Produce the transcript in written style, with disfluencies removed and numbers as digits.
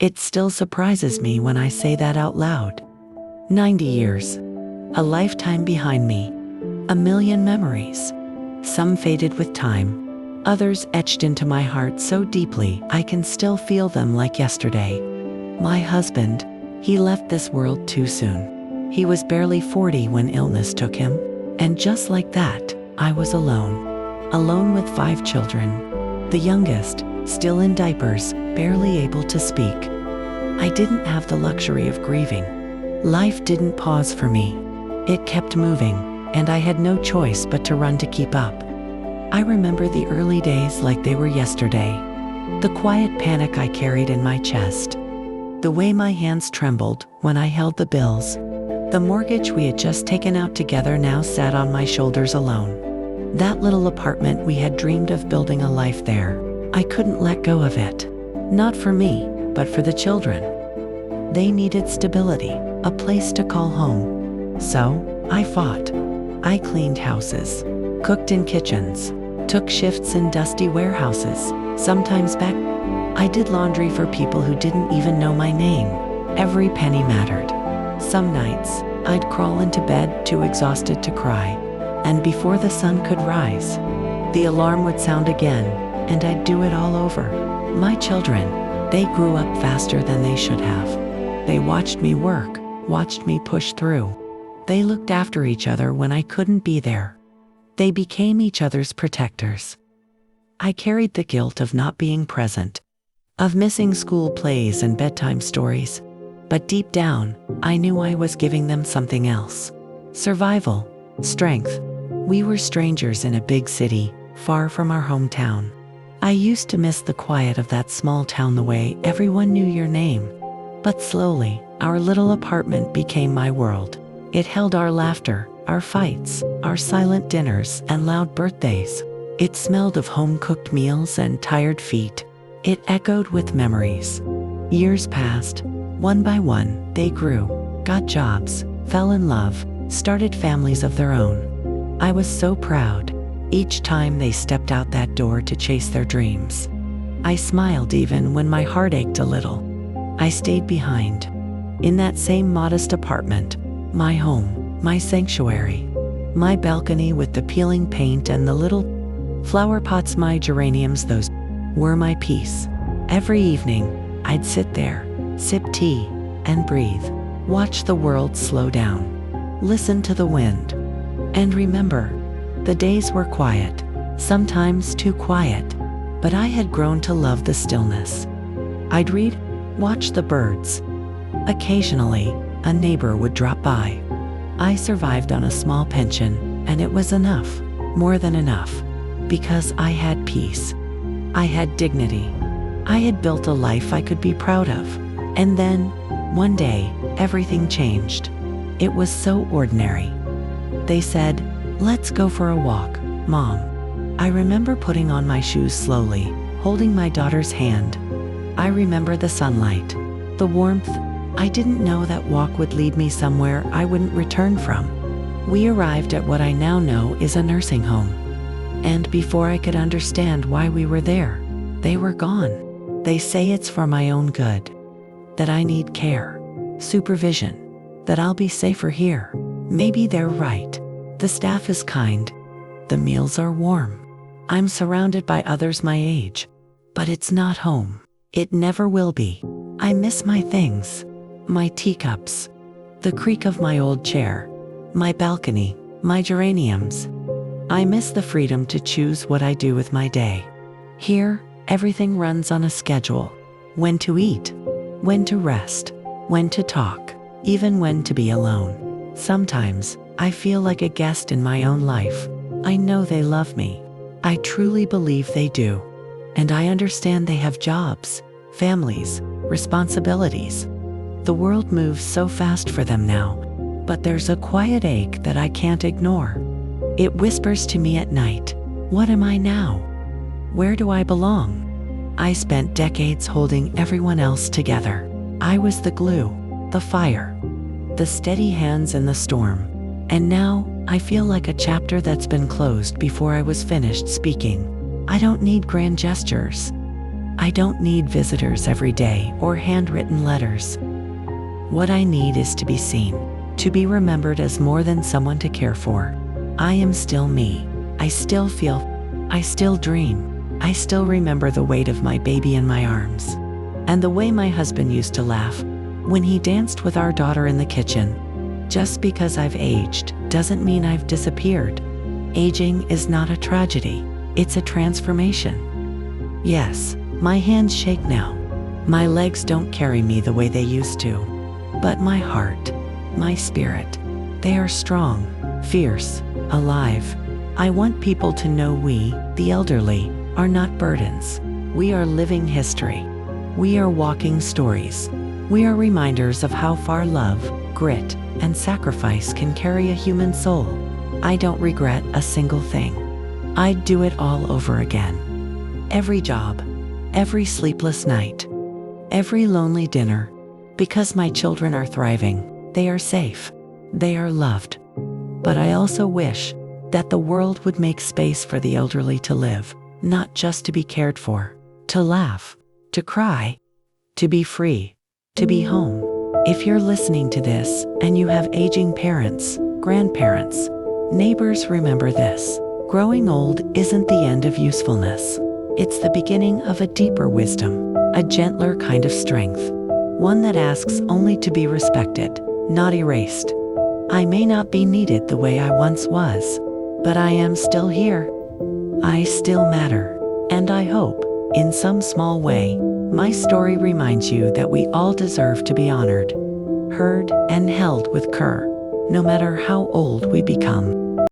It still surprises me when I say that out loud. 90 years. A lifetime behind me. A million memories. Some faded with time. Others etched into my heart so deeply I can still feel them like yesterday. My husband, he left this world too soon. He was barely 40 when illness took him. And just like that, I was alone. Alone with 5 children. The youngest, still in diapers, barely able to speak. I didn't have the luxury of grieving. Life didn't pause for me. It kept moving, and I had no choice but to run to keep up. I remember the early days like they were yesterday. The quiet panic I carried in my chest. The way my hands trembled when I held the bills. The mortgage we had just taken out together now sat on my shoulders alone. That little apartment we had dreamed of building a life there. I couldn't let go of it. Not for me, but for the children. They needed stability, a place to call home. So, I fought. I cleaned houses, cooked in kitchens, took shifts in dusty warehouses, sometimes back. I did laundry for people who didn't even know my name. Every penny mattered. Some nights, I'd crawl into bed too exhausted to cry. And before the sun could rise, the alarm would sound again, and I'd do it all over. My children, they grew up faster than they should have. They watched me work, watched me push through. They looked after each other when I couldn't be there. They became each other's protectors. I carried the guilt of not being present, of missing school plays and bedtime stories. But deep down, I knew I was giving them something else. Survival, strength. We were strangers in a big city, far from our hometown. I used to miss the quiet of that small town the way everyone knew your name. But slowly, our little apartment became my world. It held our laughter, our fights, our silent dinners and loud birthdays. It smelled of home-cooked meals and tired feet. It echoed with memories. Years passed. One by one, they grew, got jobs, fell in love, started families of their own. I was so proud. Each time they stepped out that door to chase their dreams. I smiled even when my heart ached a little. I stayed behind. In that same modest apartment, my home, my sanctuary, my balcony with the peeling paint and the little flower pots, my geraniums, those were my peace. Every evening, I'd sit there, sip tea, and breathe. Watch the world slow down. Listen to the wind. And remember, the days were quiet, sometimes too quiet, but I had grown to love the stillness. I'd read, watch the birds. Occasionally, a neighbor would drop by. I survived on a small pension, and it was enough, more than enough, because I had peace. I had dignity. I had built a life I could be proud of. And then, one day, everything changed. It was so ordinary. They said, "Let's go for a walk, Mom." I remember putting on my shoes slowly, holding my daughter's hand. I remember the sunlight, the warmth. I didn't know that walk would lead me somewhere I wouldn't return from. We arrived at what I now know is a nursing home. And before I could understand why we were there, they were gone. They say it's for my own good, that I need care, supervision, that I'll be safer here. Maybe they're right. The staff is kind. The meals are warm. I'm surrounded by others my age. But it's not home. It never will be. I miss my things. My teacups. The creak of my old chair. My balcony. My geraniums. I miss the freedom to choose what I do with my day. Here, everything runs on a schedule. When to eat. When to rest. When to talk. Even when to be alone. Sometimes, I feel like a guest in my own life. I know they love me. I truly believe they do. And I understand they have jobs, families, responsibilities. The world moves so fast for them now. But there's a quiet ache that I can't ignore. It whispers to me at night, what am I now? Where do I belong? I spent decades holding everyone else together. I was the glue, the fire, the steady hands in the storm. And now, I feel like a chapter that's been closed before I was finished speaking. I don't need grand gestures. I don't need visitors every day or handwritten letters. What I need is to be seen, to be remembered as more than someone to care for. I am still me. I still feel. I still dream. I still remember the weight of my baby in my arms. And the way my husband used to laugh when he danced with our daughter in the kitchen. Just because I've aged doesn't mean I've disappeared. Aging is not a tragedy. It's a transformation. Yes, my hands shake now. My legs don't carry me the way they used to. But my heart, my spirit, they are strong, fierce, alive. I want people to know we, the elderly, are not burdens. We are living history. We are walking stories. We are reminders of how far love, grit, and sacrifice can carry a human soul. I don't regret a single thing. I'd do it all over again. Every job, every sleepless night, every lonely dinner, because my children are thriving, they are safe, they are loved. But I also wish that the world would make space for the elderly to live, not just to be cared for, to laugh, to cry, to be free, to be home. If you're listening to this and you have aging parents, grandparents, neighbors, remember this. Growing old isn't the end of usefulness. It's the beginning of a deeper wisdom, a gentler kind of strength, one that asks only to be respected, not erased. I may not be needed the way I once was, but I am still here. I still matter, and I hope, in some small way, my story reminds you that we all deserve to be honored, heard, and held with care, no matter how old we become.